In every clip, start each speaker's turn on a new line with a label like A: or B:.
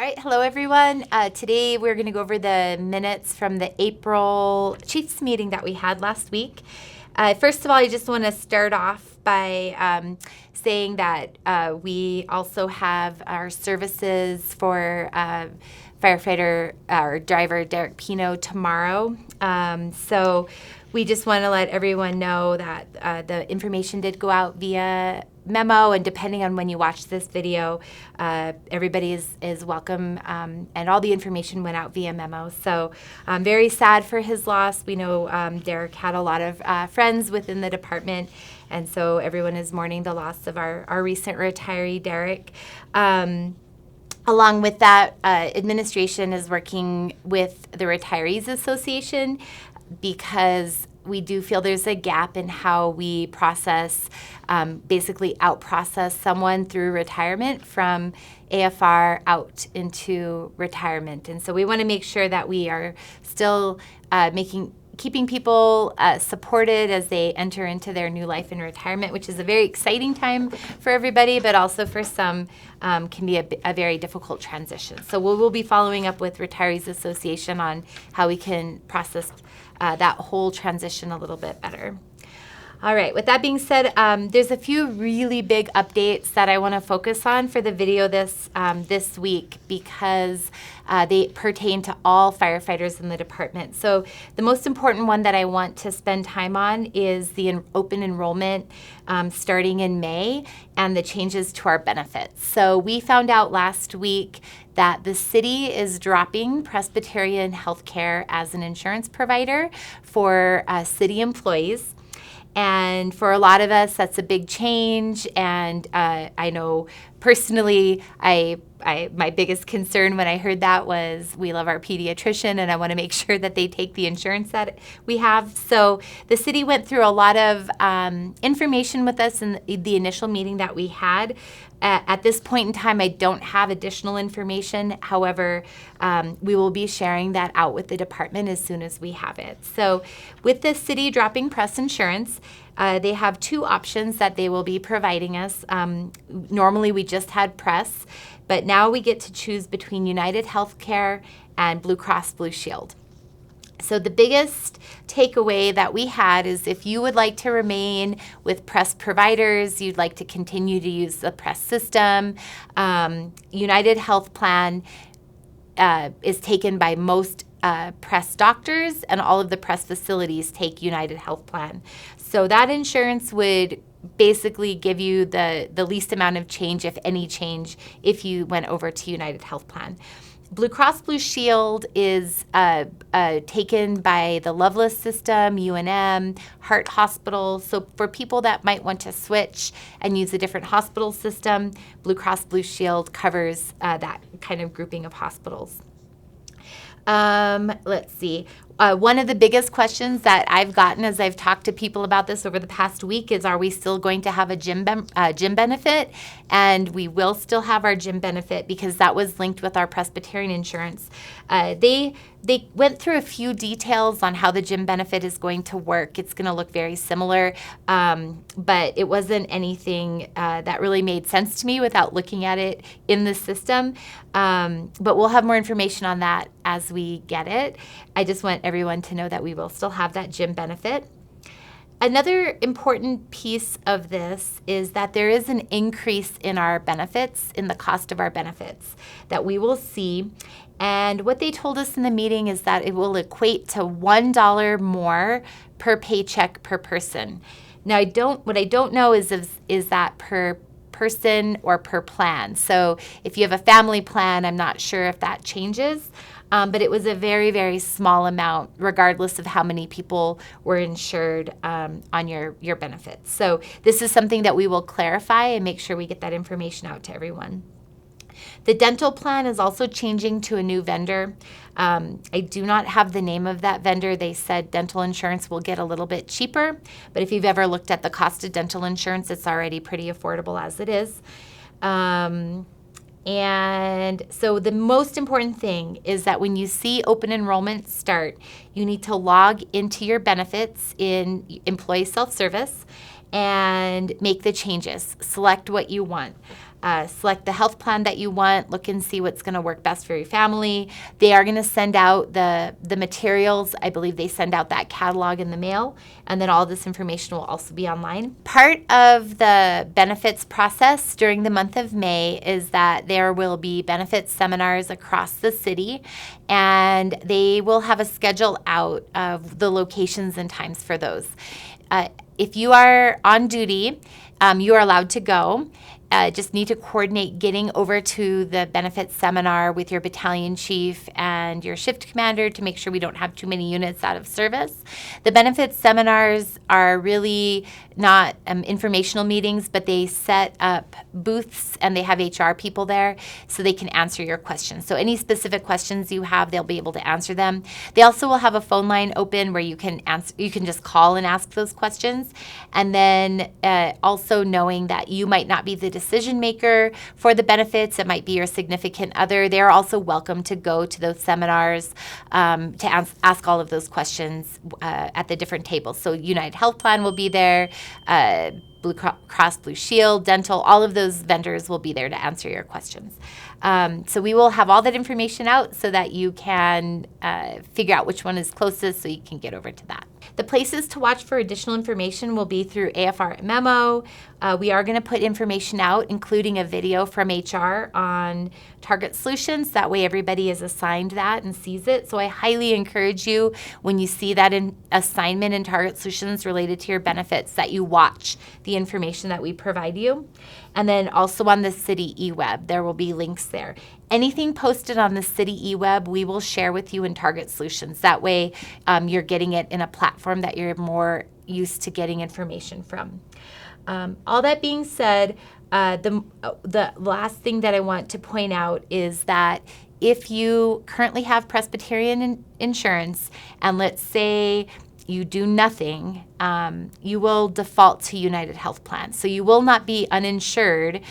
A: All right, hello everyone. Today we're going to go over the minutes from the April Chiefs meeting that we had last week. First of all, I just want to start off by saying that we also have our services for firefighter or driver Derek Pino tomorrow. So we just want to let everyone know that the information did go out via memo, and depending on when you watch this video, everybody is welcome, and all the information went out via memo. So I'm very sad for his loss. We know Derek had a lot of friends within the department, and so everyone is mourning the loss of our recent retiree, Derek. Along with that, administration is working with the Retirees Association because we do feel there's a gap in how we process, basically out-process someone through retirement from AFR out into retirement. And so we want to make sure that we are still keeping people supported as they enter into their new life in retirement, which is a very exciting time for everybody, but also for some can be a very difficult transition. So we'll be following up with Retirees Association on how we can process that whole transition a little bit better. All right, with that being said, there's a few really big updates that I want to focus on for the video this week because they pertain to all firefighters in the department. So the most important one that I want to spend time on is the open enrollment starting in May and the changes to our benefits. So we found out last week that the city is dropping Presbyterian Healthcare as an insurance provider for city employees. And for a lot of us, that's a big change. And I know personally, my biggest concern when I heard that was we love our pediatrician, and I want to make sure that they take the insurance that we have. So the city went through a lot of information with us in the initial meeting that we had. At this point in time, I don't have additional information. However, we will be sharing that out with the department as soon as we have it. So with the city dropping Press Insurance, they have two options that they will be providing us. Normally, we just had Press, but now we get to choose between United Healthcare and Blue Cross Blue Shield. So the biggest takeaway that we had is if you would like to remain with Press providers, you'd like to continue to use the Press system, United Health Plan is taken by most Press doctors, and all of the Press facilities take United Health Plan. So that insurance would basically give you the least amount of change, if any change, if you went over to United Health Plan. Blue Cross Blue Shield is taken by the Loveless System, UNM, Heart Hospital. So for people that might want to switch and use a different hospital system, Blue Cross Blue Shield covers that kind of grouping of hospitals. Let's see. One of the biggest questions that I've gotten as I've talked to people about this over the past week is, are we still going to have a gym benefit? And we will still have our gym benefit because that was linked with our Presbyterian insurance. They went through a few details on how the gym benefit is going to work. It's going to look very similar, but it wasn't anything that really made sense to me without looking at it in the system. But we'll have more information on that as we get it. I just want everyone to know that we will still have that gym benefit. Another important piece of this is that there is an increase in our benefits, in the cost of our benefits that we will see. And what they told us in the meeting is that it will equate to $1 more per paycheck per person. Now, what I don't know is that per person or per plan. So if you have a family plan, I'm not sure if that changes. But it was a very, very small amount, regardless of how many people were insured on your benefits. So this is something that we will clarify and make sure we get that information out to everyone. The dental plan is also changing to a new vendor. I do not have the name of that vendor. They said dental insurance will get a little bit cheaper, but if you've ever looked at the cost of dental insurance, it's already pretty affordable as it is. And so the most important thing is that when you see open enrollment start, you need to log into your benefits in employee self-service and make the changes. Select what you want. select the health plan that you want, look and see what's going to work best for your family. They are going to send out the materials. I believe they send out that catalog in the mail, and then all this information will also be online. Part of the benefits process during the month of May is that there will be benefits seminars across the city, and they will have a schedule out of the locations and times for those. If you are on duty, you are allowed to go. Just need to coordinate getting over to the benefits seminar with your battalion chief and your shift commander to make sure we don't have too many units out of service. The benefits seminars are really not informational meetings, but they set up booths and they have HR people there so they can answer your questions. So any specific questions you have, they'll be able to answer them. They also will have a phone line open where you can just call and ask those questions. And then also knowing that you might not be the decision maker for the benefits, it might be your significant other. They're also welcome to go to those seminars to ask all of those questions at the different tables. So United Health Plan will be there, Blue Cross Blue Shield, dental, all of those vendors will be there to answer your questions. So we will have all that information out so that you can figure out which one is closest so you can get over to that. The places to watch for additional information will be through AFR Memo. We are going to put information out, including a video from HR on Target Solutions. That way everybody is assigned that and sees it. So I highly encourage you, when you see that assignment in Target Solutions related to your benefits, that you watch the information that we provide you. And then also on the City eWeb, there will be links there. Anything posted on the City eWeb, we will share with you in Target Solutions. That way you're getting it in a platform that you're more used to getting information from. All that being said, the last thing that I want to point out is that if you currently have Presbyterian insurance, and let's say you do nothing, you will default to United Health Plan. So you will not be uninsured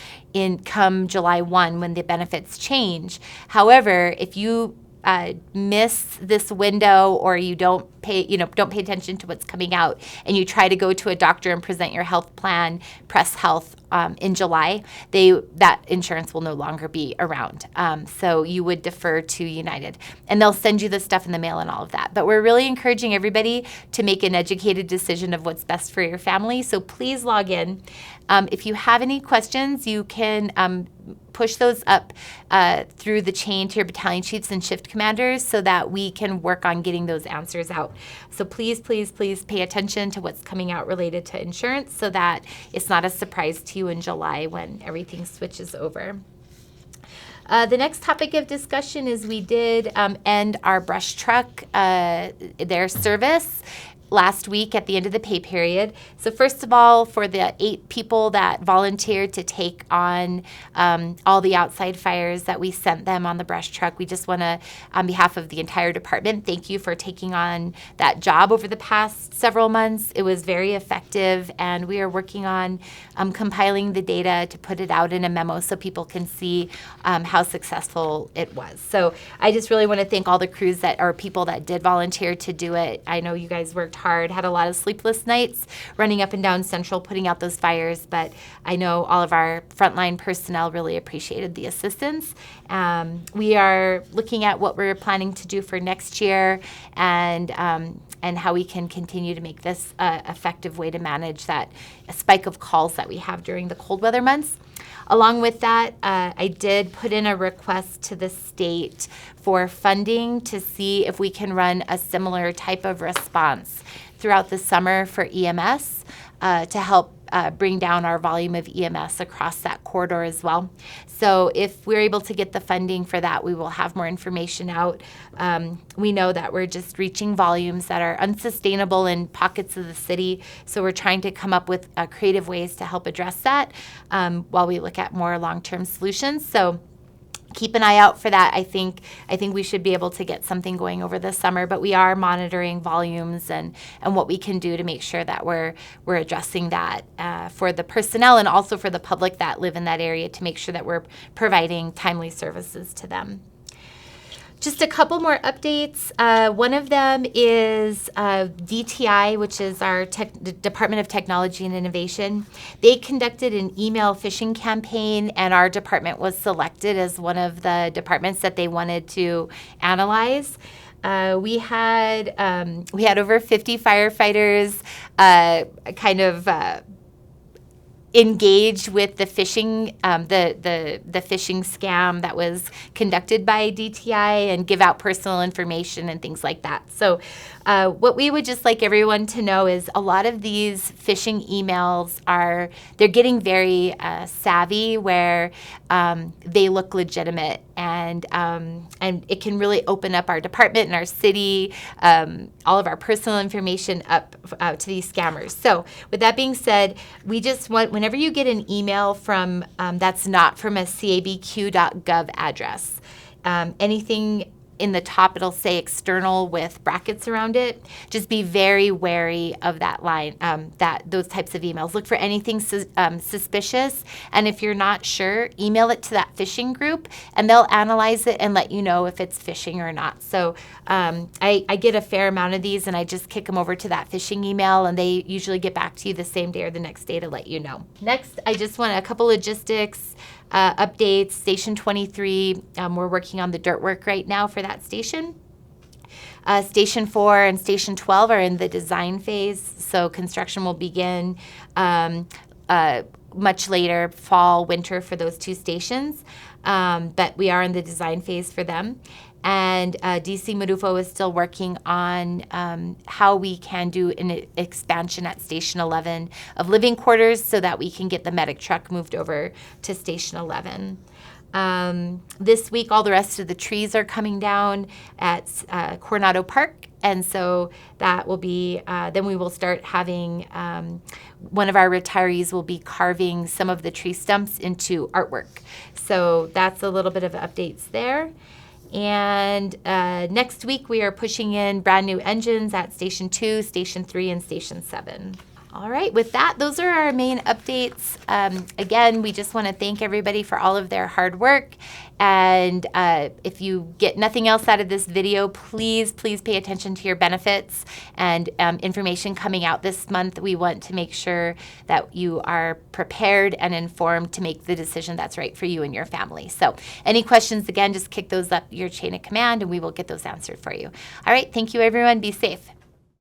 A: come July 1 when the benefits change. However, if you miss this window, or you don't pay attention to what's coming out, and you try to go to a doctor and present your health plan, Press Health, in July, that insurance will no longer be around. So you would defer to United, and they'll send you the stuff in the mail and all of that. But we're really encouraging everybody to make an educated decision of what's best for your family. So please log in. If you have any questions, you can push those up through the chain to your battalion chiefs and shift commanders so that we can work on getting those answers out. So please, please, please pay attention to what's coming out related to insurance so that it's not a surprise to you in July when everything switches over. The next topic of discussion is we did end our brush truck, their service, last week at the end of the pay period. So first of all, for the 8 people that volunteered to take on all the outside fires that we sent them on the brush truck, we just want to, on behalf of the entire department, thank you for taking on that job over the past several months. It was very effective, and we are working on compiling the data to put it out in a memo so people can see how successful it was. So I just really want to thank all the crews people that did volunteer to do it. I know you guys worked hard, had a lot of sleepless nights running up and down Central putting out those fires, but I know all of our frontline personnel really appreciated the assistance. We are looking at what we're planning to do for next year, and how we can continue to make this an effective way to manage that spike of calls that we have during the cold weather months. Along with that, I did put in a request to the state for funding to see if we can run a similar type of response throughout the summer for EMS to help bring down our volume of EMS across that corridor as well. So if we're able to get the funding for that, we will have more information out. We know that we're just reaching volumes that are unsustainable in pockets of the city, so we're trying to come up with creative ways to help address that while we look at more long-term solutions. So keep an eye out for that. I think we should be able to get something going over the summer, but we are monitoring volumes and what we can do to make sure that we're addressing that for the personnel and also for the public that live in that area to make sure that we're providing timely services to them. Just a couple more updates. One of them is DTI, which is our Department of Technology and Innovation. They conducted an email phishing campaign, and our department was selected as one of the departments that they wanted to analyze. We had over 50 firefighters engaged with the phishing, the phishing scam that was conducted by DTI, and give out personal information and things like that. So what we would just like everyone to know is a lot of these phishing emails they're getting very savvy, where they look legitimate, and it can really open up our department and our city, all of our personal information up to these scammers. So with that being said, we just want, whenever you get an email from that's not from a cabq.gov address, anything in the top, it'll say external with brackets around it. Just be very wary of that line, those types of emails. Look for anything suspicious, and if you're not sure, email it to that phishing group, and they'll analyze it and let you know if it's phishing or not. So I get a fair amount of these, and I just kick them over to that phishing email, and they usually get back to you the same day or the next day to let you know. Next, I just want a couple logistics updates. Station 23, we're working on the dirt work right now for that station. Station 4 and Station 12 are in the design phase, so construction will begin much later, fall, winter, for those two stations. But we are in the design phase for them. And DC Marufo is still working on how we can do an expansion at Station 11 of living quarters, so that we can get the medic truck moved over to Station 11. This week, all the rest of the trees are coming down at Coronado Park, and so that will be, then we will start having, one of our retirees will be carving some of the tree stumps into artwork. So that's a little bit of updates there. And next week, we are pushing in brand new engines at Station 2, Station 3, and Station 7. All right, with that, those are our main updates. Again, we just want to thank everybody for all of their hard work. And if you get nothing else out of this video, please pay attention to your benefits and information coming out this month. We want to make sure that you are prepared and informed to make the decision that's right for you and your family. So any questions, again, just kick those up your chain of command, and we will get those answered for you. All right, thank you, everyone. Be safe.